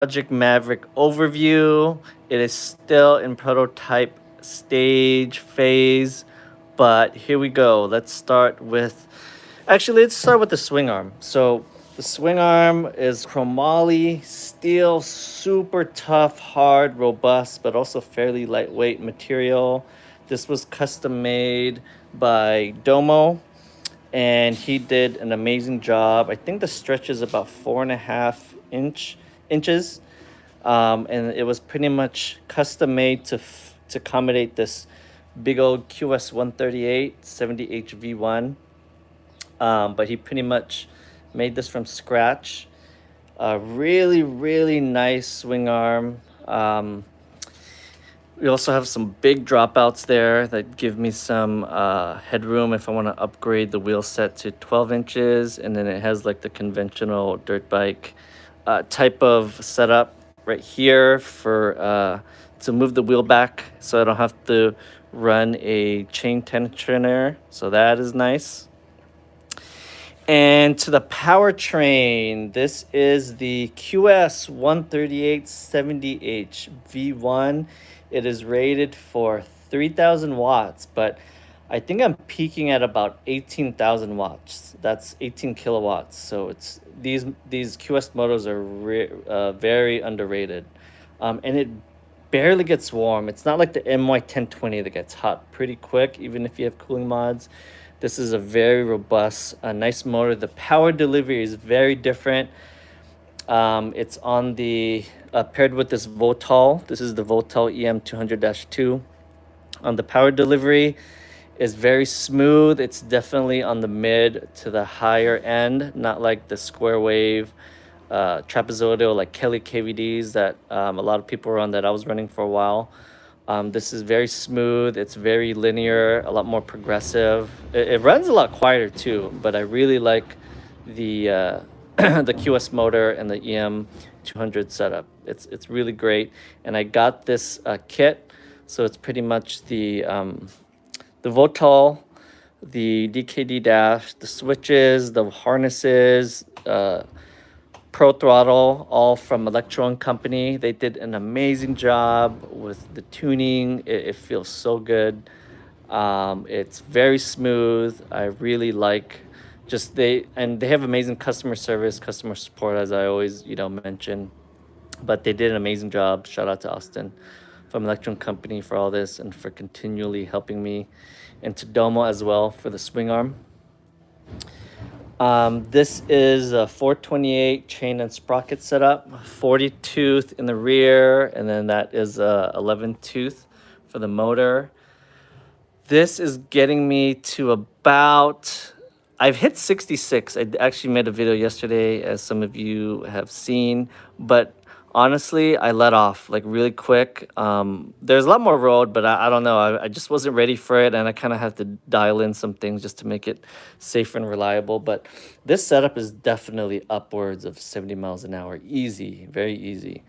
Logic Maverick overview. It is still in prototype stage phase, but here we go. Let's start with the swing arm. So the swing arm is chromoly steel, super tough, hard, robust, but also fairly lightweight material. This was custom made by Domo, and he did an amazing job. I think the stretch is about 4.5 inches, and it was pretty much custom made to accommodate this big old QS 138 70H V1. But he pretty much made this from scratch. Really, really nice swing arm. We also have some big dropouts there that give me some headroom if I want to upgrade the wheel set to 12 inches. And then it has like the conventional dirt bike type of setup right here for to move the wheel back so I don't have to run a chain tensioner. So that is nice. And to the powertrain, this is the QS 13870H V1. It is rated for 3,000 watts, but I think I'm peaking at about 18,000 watts. That's 18 kilowatts. So it's these QS motors are very underrated, and it barely gets warm. It's not like the MY1020 that gets hot pretty quick, even if you have cooling mods. This is a very robust, nice motor. The power delivery is very different. It's on the paired with this Votal. This is the Votal EM200-2. On the power delivery is very smooth. It's definitely on the mid to the higher end, not like the square wave trapezoidal like Kelly KVDs that a lot of people were on that I was running for a while. This is very smooth. It's very linear, a lot more progressive. It runs a lot quieter too, but I really like the the QS motor and the EM 200 setup. It's really great, and I got this kit, so it's pretty much the Votal, the DKD dash, the switches, the harnesses. Pro Throttle, all from Electron Company. They did an amazing job with the tuning. It feels so good. It's very smooth. I really like they have amazing customer service, customer support, as I always mention. But they did an amazing job. Shout out to Austin from Electron Company for all this and for continually helping me, and to Domo as well for the swing arm. This is a 428 chain and sprocket setup, 40 tooth in the rear, and then that is a 11 tooth for the motor. This is getting me to about, I've hit 66. I actually made a video yesterday, as some of you have seen, but honestly, I let off like really quick. There's a lot more road, but I don't know. I just wasn't ready for it, and I kind of have to dial in some things just to make it safe and reliable. But this setup is definitely upwards of 70 miles an hour. Easy, very easy.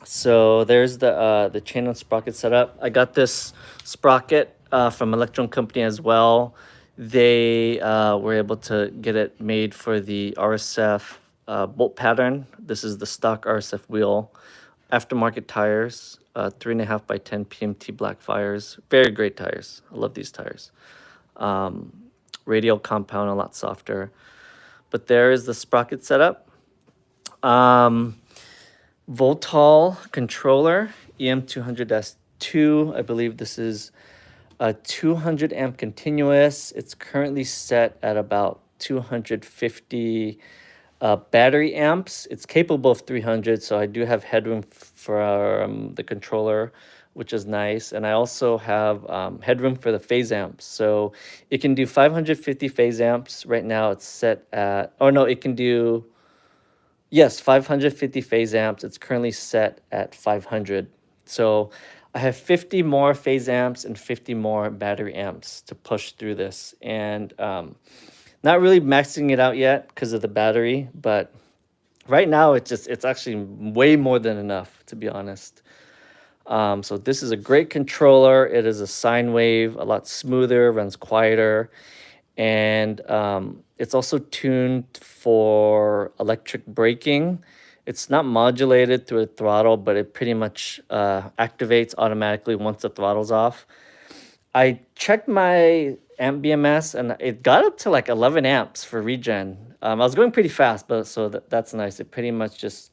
So there's the chain and sprocket setup. I got this sprocket from Electron Company as well. They were able to get it made for the RSF bolt pattern. This is the stock RSF wheel, aftermarket tires, 3.5 by 10 PMT Blackfires. Very great tires. I love these tires. Radial compound, a lot softer. But there is the sprocket setup. Votal controller, EM200-2. I believe this is a 200 amp continuous. It's currently set at about 250 battery amps. It's capable of 300, so I do have headroom for the controller, which is nice. And I also have headroom for the phase amps. So it can do 550 phase amps. Right now it's set at, oh no, it can do, yes, 550 phase amps. It's currently set at 500. So I have 50 more phase amps and 50 more battery amps to push through this. And not really maxing it out yet because of the battery, but right now it's actually way more than enough, to be honest. So this is a great controller. It is a sine wave, a lot smoother, runs quieter, and it's also tuned for electric braking It's not modulated through a throttle, but it pretty much activates automatically once the throttle's off. I checked my amp BMS and it got up to like 11 amps for regen. I was going pretty fast, but so that's nice. It pretty much just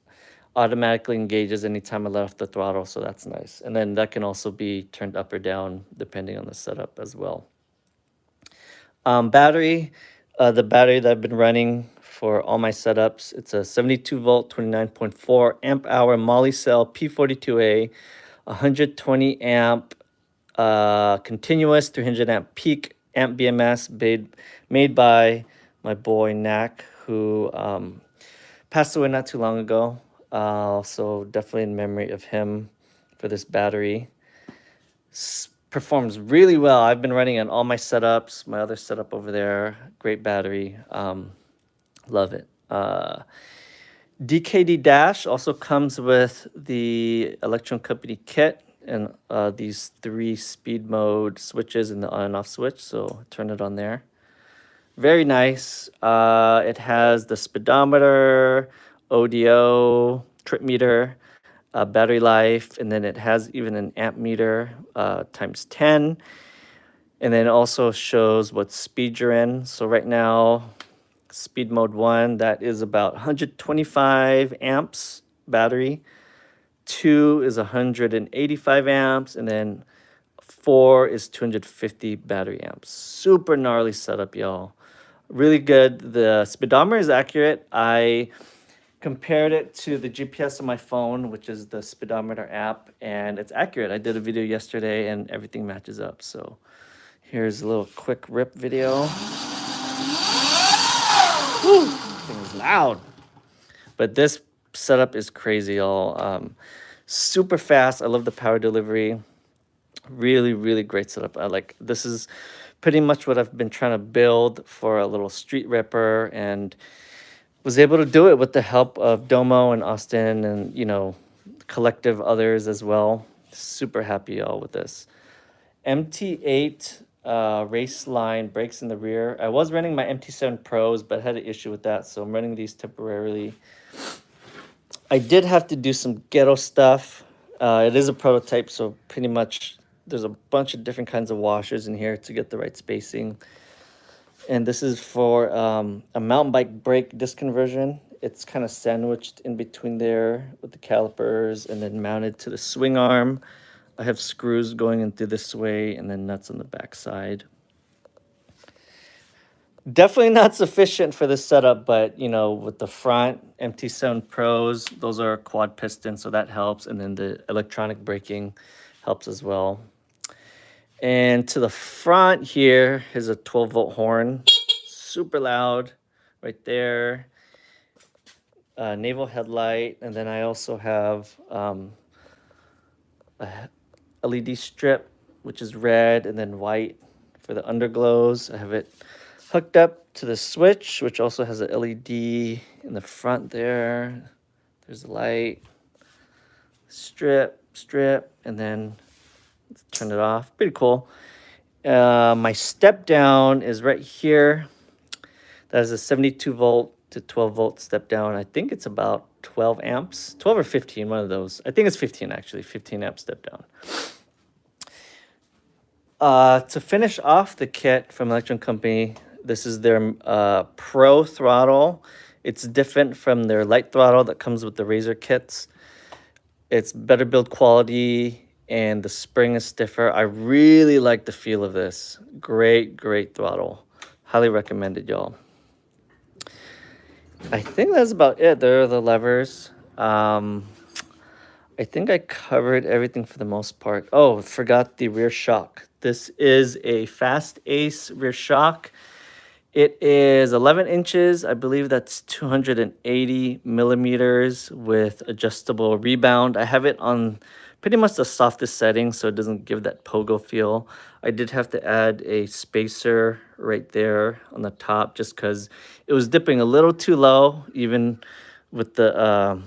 automatically engages anytime I let off the throttle, so that's nice. And then that can also be turned up or down depending on the setup as well. Battery, the battery that I've been running for all my setups, it's a 72 volt, 29.4 amp hour Moly cell P42A, 120 amp continuous 300 amp peak amp BMS made by my boy Knack, who passed away not too long ago. So definitely in memory of him for this battery. Performs really well. I've been running on all my setups, my other setup over there. Great battery. Love it. DKD Dash also comes with the Electron Company kit and these 3 speed mode switches and the on and off switch. So turn it on there. Very nice. It has the speedometer, ODO, trip meter, battery life, and then it has even an amp meter times 10. And then it also shows what speed you're in. So right now, speed mode 1, that is about 125 amps battery. 2 is 185 amps, and then 4 is 250 battery amps. Super gnarly setup, y'all. Really good. The speedometer is accurate. I compared it to the GPS on my phone, which is the speedometer app, and it's accurate. I did a video yesterday and everything matches up. So here's a little quick rip video. Woo! Thing is loud. But this setup is crazy, y'all. Super fast. I love the power delivery. Really, really great setup. This is pretty much what I've been trying to build for a little street ripper, and was able to do it with the help of Domo and Austin and, collective others as well. Super happy y'all with this. MT8 race line brakes in the rear. I was running my MT7 Pros, but had an issue with that, so I'm running these temporarily. I did have to do some ghetto stuff. It is a prototype, so pretty much there's a bunch of different kinds of washers in here to get the right spacing. And this is for a mountain bike brake disc conversion. It's kind of sandwiched in between there with the calipers and then mounted to the swing arm. I have screws going in through this way and then nuts on the back side. Definitely not sufficient for this setup, but with the front MT7 Pros, those are quad piston, so that helps. And then the electronic braking helps as well. And to the front here is a 12-volt horn, super loud right there. Naval headlight, and then I also have a LED strip, which is red and then white for the underglows. I have it hooked up to the switch, which also has a LED in the front there. There's a light, strip, and then turn it off. Pretty cool. My step down is right here. That is a 72 volt to 12 volt step down. I think it's about 12 amps, 12 or 15, one of those. I think it's 15 actually, 15 amp step down. To finish off the kit from Electron Company, this is their Pro throttle. It's different from their light throttle that comes with the Razor kits. It's better build quality and the spring is stiffer. I really like the feel of this. Great throttle. Highly recommended, y'all. I think that's about it. There are the levers. I think I covered everything for the most part. Oh, forgot the rear shock. This is a Fast Ace rear shock. It is 11 inches. I believe that's 280 millimeters with adjustable rebound. I have it on pretty much the softest setting, so it doesn't give that pogo feel. I did have to add a spacer right there on the top just because it was dipping a little too low, even with the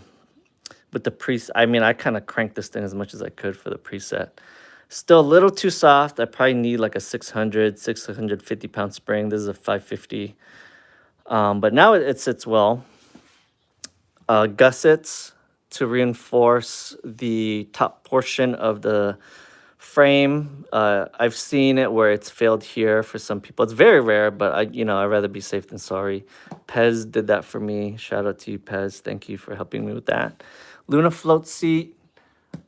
preset. I mean, I kind of cranked this thing as much as I could for the preset. Still a little too soft. I probably need like a 650 pound spring. This is a 550. But now it sits well. gussets to reinforce the top portion of the frame. I've seen it where it's failed here for some people. It's very rare, but I'd rather be safe than sorry. Pez did that for me. Shout out to you, Pez. Thank you for helping me with that. Luna float seat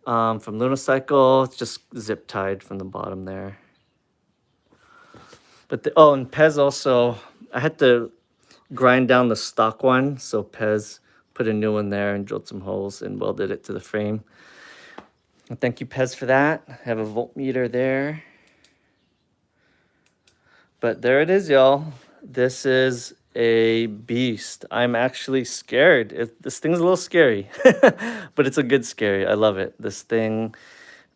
from Lunacycle. It's just zip tied from the bottom there. But and Pez also, I had to grind down the stock one, so Pez put a new one there and drilled some holes and welded it to the frame. And thank you, Pez, for that. I have a voltmeter there. But there it is, y'all. This is a beast. I'm actually scared. This thing's a little scary, but it's a good scary. I love it. This thing,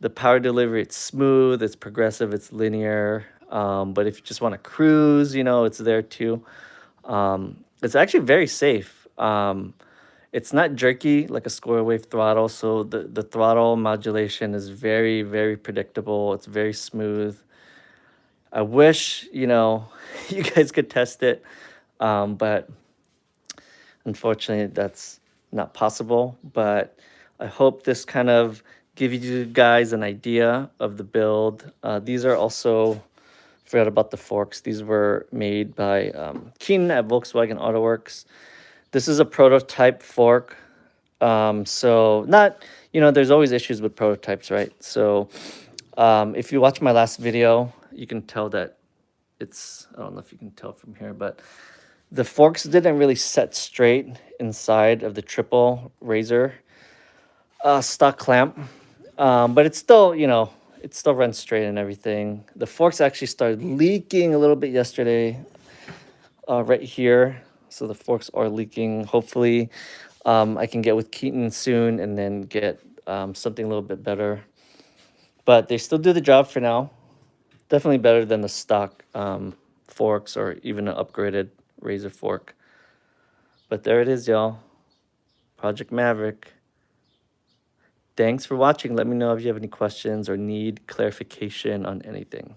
the power delivery, it's smooth, it's progressive, it's linear. But if you just want to cruise, it's there too. It's actually very safe. It's not jerky like a square wave throttle, so the throttle modulation is very, very predictable. It's very smooth. I wish, you guys could test it, but unfortunately that's not possible. But I hope this kind of gives you guys an idea of the build. These are also, forgot about the forks. These were made by Keenan at Volkswagen AutoWorks. This is a prototype fork. So not, there's always issues with prototypes, right? So if you watch my last video, you can tell that I don't know if you can tell from here, but the forks didn't really set straight inside of the triple razor stock clamp. But it's still, it still runs straight and everything. The forks actually started leaking a little bit yesterday, right here. So the forks are leaking. Hopefully, I can get with Keaton soon and then get something a little bit better. But they still do the job for now. Definitely better than the stock forks or even an upgraded razor fork. But there it is, y'all. Project Maverick. Thanks for watching. Let me know if you have any questions or need clarification on anything.